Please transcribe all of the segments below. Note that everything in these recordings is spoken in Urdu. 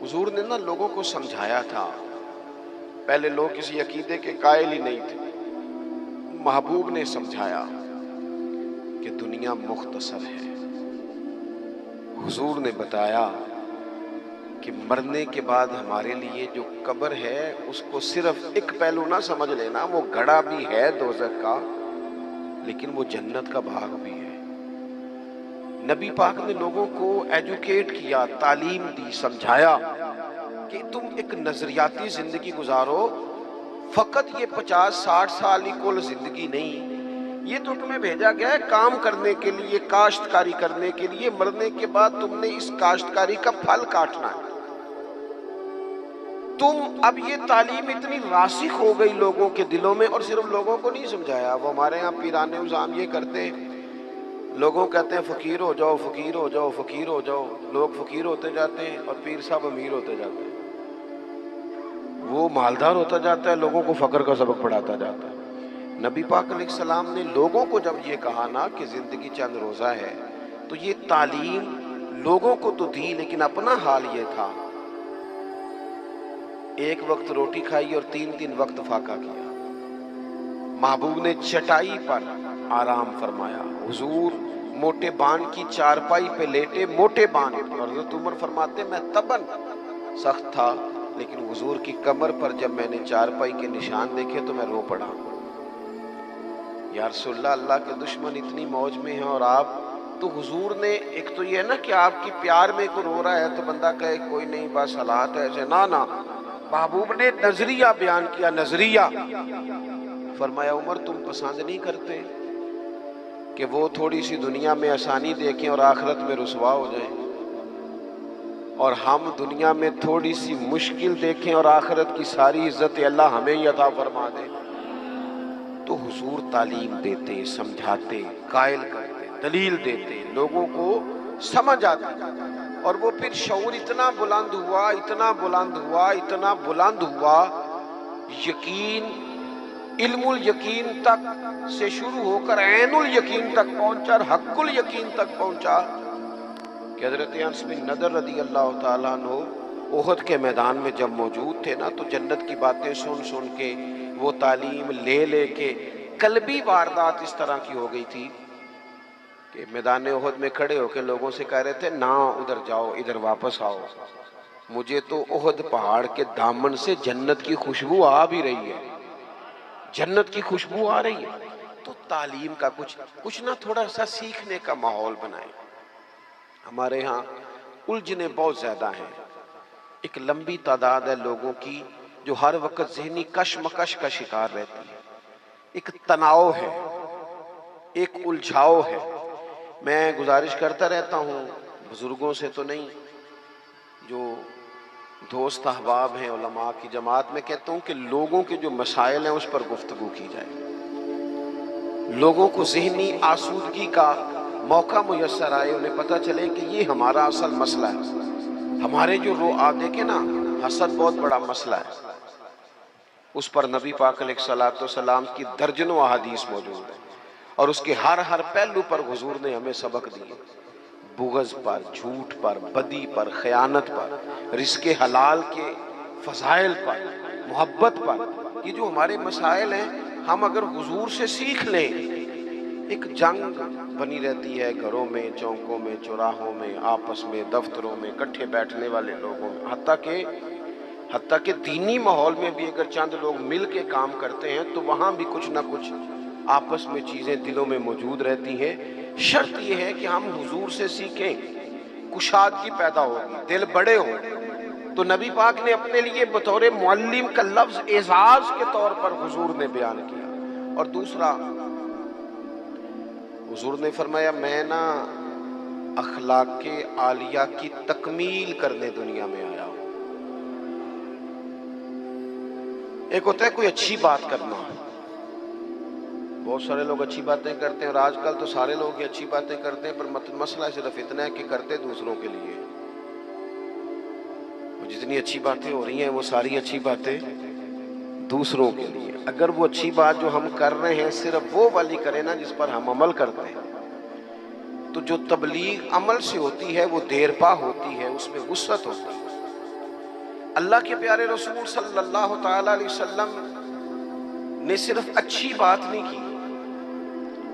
حضور نے نا لوگوں کو سمجھایا تھا. پہلے لوگ کسی عقیدے کے قائل ہی نہیں تھے. محبوب نے سمجھایا کہ دنیا مختصر ہے. حضور نے بتایا کہ مرنے کے بعد ہمارے لیے جو قبر ہے اس کو صرف ایک پہلو نہ سمجھ لینا، وہ گڑھا بھی ہے دوزخ کا لیکن وہ جنت کا باغ بھی ہے. نبی پاک نے لوگوں کو ایجوکیٹ کیا، تعلیم دی، سمجھایا کہ تم ایک نظریاتی زندگی گزارو. فقط یہ 50-60 سال ہی کل زندگی نہیں، یہ تو تمہیں بھیجا گیا ہے کام کرنے کے لیے، کاشتکاری کرنے کے لیے. مرنے کے بعد تم نے اس کاشتکاری کا پھل کاٹنا ہے. اب یہ تعلیم اتنی راسخ ہو گئی لوگوں کے دلوں میں، اور صرف لوگوں کو نہیں سمجھایا. وہ ہمارے ہاں پیران نظام یہ کرتے ہیں، لوگوں کہتے ہیں فقیر ہو جاؤ، فقیر ہو جاؤ، فقیر ہو جاؤ. لوگ فقیر ہوتے جاتے ہیں اور پیر صاحب امیر ہوتے جاتے ہیں. وہ مالدار ہوتا جاتا ہے، لوگوں کو فقر کا سبق پڑھاتا جاتا ہے. نبی پاک علیہ السلام نے لوگوں کو جب یہ کہا نا کہ زندگی چند روزہ ہے، تو یہ تعلیم لوگوں کو تو دی، لیکن اپنا حال یہ تھا. ایک وقت روٹی کھائی اور 3 وقت فاقہ کیا. محبوب نے چٹائی پر آرام فرمایا. حضور موٹے بان کی چارپائی پہ لیٹے، موٹے بان. اور حضرت عمر فرماتے میں تبن سخت تھا، لیکن حضور کی کمر پر جب میں نے چارپائی کے نشان دیکھے تو میں رو پڑا. یا رسول اللہ، اللہ کے دشمن اتنی موج میں ہیں اور آپ تو. حضور نے ایک تو یہ ہے نا کہ آپ کی پیار میں کوئی رو رہا ہے تو بندہ کہے کوئی نہیں بس حالات ایسے، نہ. محبوب نے نظریہ بیان کیا، نظریہ. فرمایا عمر تم پسند نہیں کرتے کہ وہ تھوڑی سی دنیا میں آسانی دیکھیں اور آخرت میں رسوا ہو جائیں، اور ہم دنیا میں تھوڑی سی مشکل دیکھیں اور آخرت کی ساری عزت اللہ ہمیں ہی عطا فرما دے. تو حضور تعلیم دیتے، سمجھاتے، قائل کرتے، دلیل دیتے، لوگوں کو سمجھ آتی. اور وہ پھر شعور اتنا بلند ہوا، اتنا بلند ہوا، اتنا بلند ہوا، یقین علم الیقین تک سے شروع ہو کر عین الیقین تک پہنچا اور حق الیقین تک پہنچا کہ حضرت انس بن نضر رضی اللہ تعالیٰ عنہ احد کے میدان میں جب موجود تھے نا، تو جنت کی باتیں سن سن کے، وہ تعلیم لے لے کے، قلبی واردات اس طرح کی ہو گئی تھی کہ میدان احد میں کھڑے ہو کے لوگوں سے کہہ رہے تھے نہ ادھر جاؤ، ادھر واپس آؤ. مجھے تو احد پہاڑ کے دامن سے جنت کی خوشبو آ بھی رہی ہے، جنت کی خوشبو آ رہی ہے. تو تعلیم کا کچھ نہ تھوڑا سا سیکھنے کا ماحول بنائیں. ہمارے ہاں الجھنیں بہت زیادہ ہیں. ایک لمبی تعداد ہے لوگوں کی جو ہر وقت ذہنی کشمکش کا شکار رہتی ہے. ایک تناؤ ہے، ایک الجھاؤ ہے. میں گزارش کرتا رہتا ہوں بزرگوں سے تو نہیں، جو دوست احباب ہیں علماء کی جماعت میں کہتا ہوں کہ لوگوں کے جو مسائل ہیں اس پر گفتگو کی جائے. لوگوں کو ذہنی آسودگی کا موقع میسر آئے، انہیں پتہ چلے کہ یہ ہمارا اصل مسئلہ ہے. ہمارے جو آپ دیکھیں نا، حسد بہت بڑا مسئلہ ہے. اس پر نبی پاک علیہ السلام کی درجنوں احادیث موجود ہیں، اور اس کے ہر پہلو پر حضور نے ہمیں سبق دیے. بغض پر، جھوٹ پر، بدی پر، خیانت پر، رزق حلال کے فضائل پر، محبت پر. یہ جو ہمارے مسائل ہیں، ہم اگر حضور سے سیکھ لیں. ایک جنگ بنی رہتی ہے گھروں میں، چوکوں میں، چوراہوں میں، آپس میں، دفتروں میں، کٹھے بیٹھنے والے لوگوں میں، حتیٰ کہ دینی ماحول میں بھی اگر چند لوگ مل کے کام کرتے ہیں تو وہاں بھی کچھ نہ کچھ آپس میں چیزیں دلوں میں موجود رہتی ہیں. شرط یہ ہے کہ ہم حضور سے سیکھیں، کشادگی پیدا ہوگی، دل بڑے ہوں. تو نبی پاک نے اپنے لیے بطور معلم کا لفظ اعزاز کے طور پر حضور نے بیان کیا. اور دوسرا، حضور نے فرمایا میں نا اخلاق عالیہ کی تکمیل کرنے دنیا میں آیا ہوں. ایک ہوتا ہے کوئی اچھی بات کرنا، بہت سارے لوگ اچھی باتیں کرتے ہیں، اور آج کل تو سارے لوگ ہی اچھی باتیں کرتے ہیں، پر مسئلہ صرف اتنا ہے کہ کرتے دوسروں کے لیے. جتنی اچھی باتیں ہو رہی ہیں وہ ساری اچھی باتیں دوسروں کے لیے. اگر وہ اچھی بات جو ہم کر رہے ہیں صرف وہ والی کریں نا جس پر ہم عمل کرتے ہیں، تو جو تبلیغ عمل سے ہوتی ہے وہ دیر پا ہوتی ہے، اس میں وسعت ہوتی ہے. اللہ کے پیارے رسول صلی اللہ تعالی علیہ وسلم نے صرف اچھی بات نہیں کی،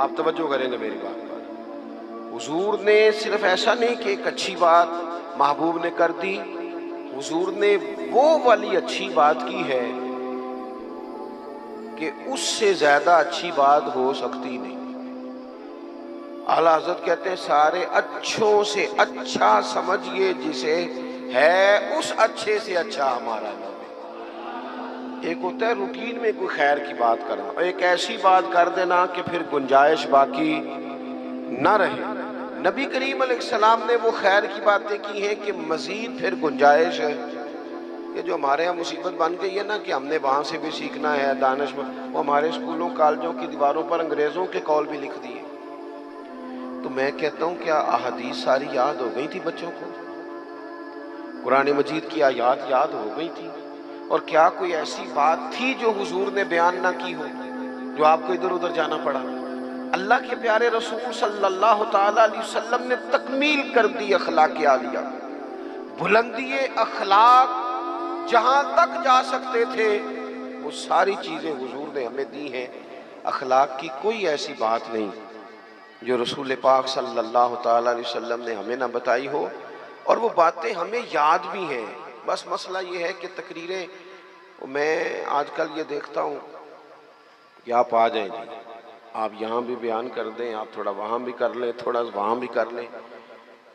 آپ توجہ کریں گے میری بات پر، حضور نے صرف ایسا نہیں کہ ایک اچھی بات محبوب نے کر دی، حضور نے وہ والی اچھی بات کی ہے کہ اس سے زیادہ اچھی بات ہو سکتی نہیں۔ اعلیٰ حضرت کہتے ہیں سارے اچھوں سے اچھا سمجھیے جسے ہے اس اچھے سے اچھا ہمارا نبی۔ ایک ہوتا ہے روٹین میں کوئی خیر کی بات کرنا، اور ایک ایسی بات کر دینا کہ پھر گنجائش باقی نہ رہے۔ نبی کریم علیہ السلام نے وہ خیر کی باتیں کی ہیں کہ مزید پھر گنجائش ہے کہ جو ہمارے یہاں مصیبت بن گئی ہے نا کہ ہم نے وہاں سے بھی سیکھنا ہے دانش، وہ ہمارے اسکولوں کالجوں کی دیواروں پر انگریزوں کے قول بھی لکھ دیے۔ تو میں کہتا ہوں کیا احادیث ساری یاد ہو گئی تھی بچوں کو؟ قرآن مجید کی آیات یاد ہو گئی تھی؟ اور کیا کوئی ایسی بات تھی جو حضور نے بیان نہ کی ہو جو آپ کو ادھر ادھر جانا پڑا؟ اللہ کے پیارے رسول صلی اللہ تعالی علیہ وسلم نے تکمیل کر دی اخلاق عالیہ، بلندی اخلاق جہاں تک جا سکتے تھے وہ ساری چیزیں حضور نے ہمیں دی ہیں۔ اخلاق کی کوئی ایسی بات نہیں جو رسول پاک صلی اللہ تعالی علیہ وسلم نے ہمیں نہ بتائی ہو، اور وہ باتیں ہمیں یاد بھی ہیں۔ بس مسئلہ یہ ہے کہ تقریریں، میں آج کل یہ دیکھتا ہوں کہ آپ آ جائیں جی، آپ یہاں بھی بیان کر دیں، آپ تھوڑا وہاں بھی کر لیں، تھوڑا وہاں بھی کر لیں۔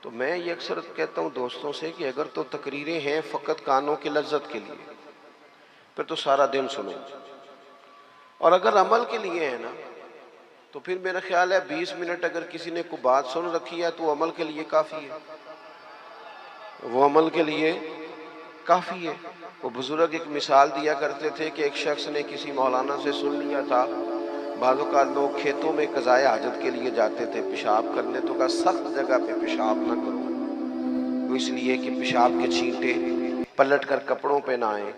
تو میں یہ اکثر کہتا ہوں دوستوں سے کہ اگر تو تقریریں ہیں فقط کانوں کی لذت کے لیے پھر تو سارا دن سنو، اور اگر عمل کے لیے ہے نا تو پھر میرا خیال ہے 20 منٹ اگر کسی نے کوئی بات سن رکھی ہے تو عمل کے لیے کافی ہے، وہ عمل کے لیے کافی ہے۔ وہ بزرگ ایک مثال دیا کرتے تھے کہ ایک شخص نے کسی مولانا سے سن لیا تھا، بعض اوقات لوگ کھیتوں میں قضائے حاجت کے لیے جاتے تھے پیشاب کرنے، تو کہا سخت جگہ پہ پیشاب نہ کرو، وہ اس لیے کہ پیشاب کے چھینٹے پلٹ کر کپڑوں پہ نہ آئیں۔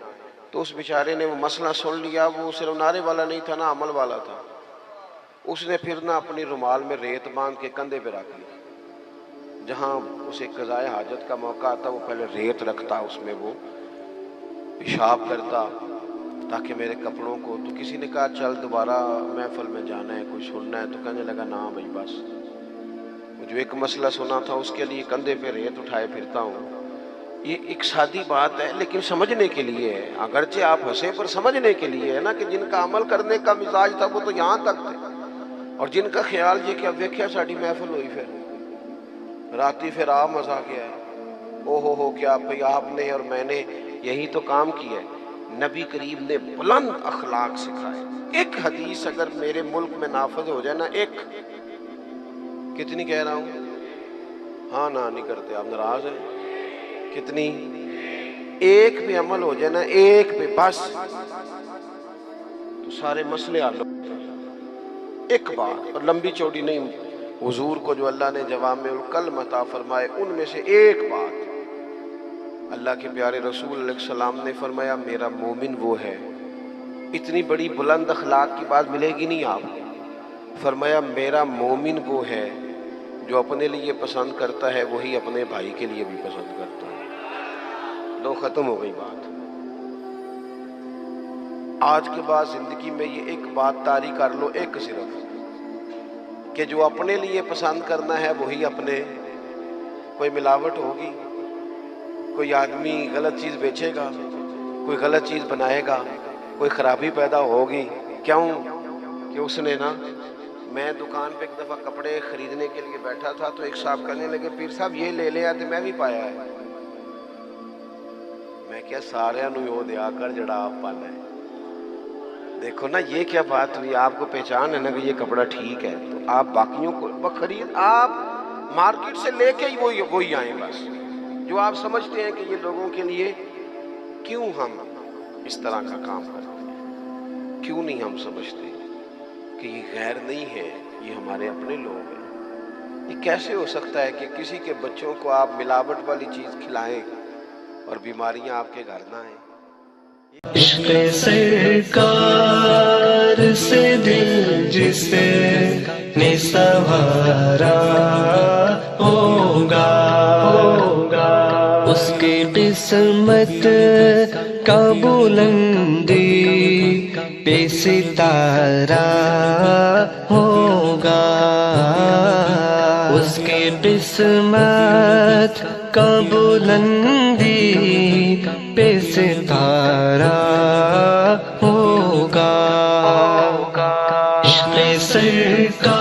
تو اس بیچارے نے وہ مسئلہ سن لیا، وہ صرف نعرے والا نہیں تھا نا، عمل والا تھا۔ اس نے پھر نہ اپنی رومال میں ریت باندھ کے کندھے پہ رکھ لی، جہاں اسے قضائے حاجت کا موقع آتا وہ پہلے ریت رکھتا، اس میں وہ پیشاب کرتا تاکہ میرے کپڑوں کو۔ تو کسی نے کہا چل دوبارہ محفل میں جانا ہے، کوئی سننا ہے، تو کہنے لگا نہ بھائی بس، جو ایک مسئلہ سنا تھا اس کے لیے کندھے پہ ریت اٹھائے پھرتا ہوں۔ یہ ایک سادی بات ہے لیکن سمجھنے کے لیے ہے، اگرچہ آپ ہنسے پر سمجھنے کے لیے ہے نا، کہ جن کا عمل کرنے کا مزاج تھا وہ تو یہاں تک تھے، اور جن کا خیال یہ کہ اب ویکھیا ساڑی محفل ہوئی پھر راتی پھر آپ مزہ گیا ہے، او ہو کیا بھئی آپ نے اور میں نے یہی تو کام کیا ہے۔ نبی کریم نے بلند اخلاق سکھائے۔ ایک حدیث اگر میرے ملک میں نافذ ہو جائے نا، ایک، کتنی کہہ رہا ہوں؟ ہاں نہ نہیں کرتے آپ، ناراض ہیں؟ کتنی؟ ایک پہ عمل ہو جائے نا، ایک پہ بس، تو سارے مسئلے حل ہو۔ ایک بات، اور لمبی چوڑی نہیں، حضور کو جو اللہ نے جوامع الکلم عطا فرمائے ان میں سے ایک بات، اللہ کے پیارے رسول علیہ السلام نے فرمایا میرا مومن وہ ہے۔ اتنی بڑی بلند اخلاق کی بات ملے گی نہیں آپ کو۔ فرمایا میرا مومن وہ ہے جو اپنے لیے پسند کرتا ہے وہی اپنے بھائی کے لیے بھی پسند کرتا ہے۔ لو ختم ہو گئی بات۔ آج کے بعد زندگی میں یہ ایک بات طاری کر لو، ایک صرف، کہ جو اپنے لیے پسند کرنا ہے وہی اپنے، کوئی ملاوٹ ہوگی، کوئی آدمی غلط چیز بیچے گا، کوئی غلط چیز بنائے گا، کوئی خرابی پیدا ہوگی، کیوں کہ اس نے نا، میں دکان پہ ایک دفعہ کپڑے خریدنے کے لیے بیٹھا تھا تو ایک صاحب کہنے لگے پیر صاحب یہ لے لے آتے، میں بھی پایا ہے۔ میں کیا سارے نو یو دیا کر جڑا آپ پانا ہے۔ دیکھو نا یہ کیا بات ہوئی، آپ کو پہچان ہے نا کہ یہ کپڑا ٹھیک ہے تو آپ باقیوں کو بخرید، آپ مارکیٹ سے لے کے ہی وہی آئیں بس، جو آپ سمجھتے ہیں کہ یہ لوگوں کے لیے۔ کیوں ہم اس طرح کا کام کرتے ہیں؟ کیوں نہیں ہم سمجھتے کہ یہ غیر نہیں ہے، یہ ہمارے اپنے لوگ ہیں؟ یہ کیسے ہو سکتا ہے کہ کسی کے بچوں کو آپ ملاوٹ والی چیز کھلائیں اور بیماریاں آپ کے گھر نہ آئیں؟ عشق سرکار سے دل جسے نے سنوارا ہوگا اس کے قصے قسمت کا بلندی پہ ستارہ ہوگا، اس کے قسمت کا بلندی پہ ستارہ ہوگا، عشق سرکار